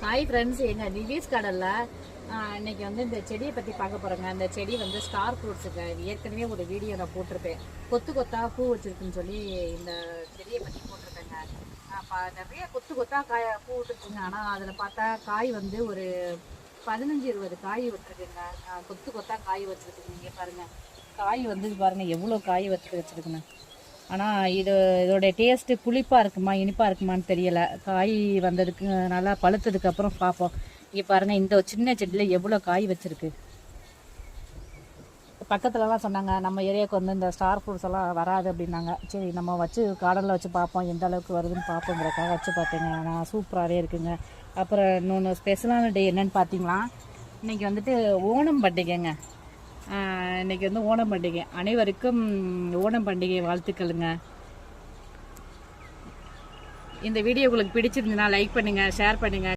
Hi friends, எங்கள் நிவிஸ் கடலில் இன்னைக்கு வந்து இந்த செடியை பற்றி பார்க்க போகிறோங்க. இந்த செடி வந்து ஸ்டார் ஃப்ரூட்ஸுங்க. ஏற்கனவே ஒரு வீடியோ நான் போட்டிருப்பேன். கொத்து கொத்தா பூ வச்சுருக்குன்னு சொல்லி இந்த செடியை பற்றி போட்டிருப்பேங்க. நிறைய கொத்து கொத்தா பூ விட்டுருக்குங்க. ஆனால் அதில் பார்த்தா காய் வந்து ஒரு 15-20 காய் விட்டுருக்குங்க. கொத்து கொத்தா காய் வச்சுருக்குங்க. இங்கே பாருங்கள், காய் வந்து பாருங்கள் எவ்வளோ காய் வச்சுருக்குங்க. ஆனால் இதோடைய டேஸ்ட்டு புளிப்பாக இருக்குமா இனிப்பாக இருக்குமான்னு தெரியலை. காய் வந்ததுக்கு நல்லா பழுத்ததுக்கப்புறம் பார்ப்போம். இங்கே பாருங்கள், இந்த சின்ன செடியில் எவ்வளோ காய் வச்சுருக்கு. பக்கத்துலலாம் சொன்னாங்க நம்ம ஏரியாவுக்கு வந்து இந்த ஸ்டார் ஃப்ரூட்ஸ் எல்லாம் வராது அப்படின்னாங்க. சரி, நம்ம வச்சு கார்டனில் வச்சு பார்ப்போம், எந்த அளவுக்கு வருதுன்னு பார்ப்போங்கிறக்காக வச்சு பார்த்தேங்க. ஆனால் சூப்பராகவே இருக்குங்க. அப்புறம் இன்னொன்று ஸ்பெஷலான டே என்னன்னு பார்த்தீங்களா, இன்றைக்கி வந்துட்டு ஓணம் பண்டிகைங்க. இன்றைக்கி வந்து ஓணம் பண்டிகை. அனைவருக்கும் ஓணம் பண்டிகை வாழ்த்துக்களுங்க. இந்த வீடியோ உங்களுக்கு பிடிச்சிருந்ததுன்னா லைக் பண்ணுங்கள், ஷேர் பண்ணுங்கள்.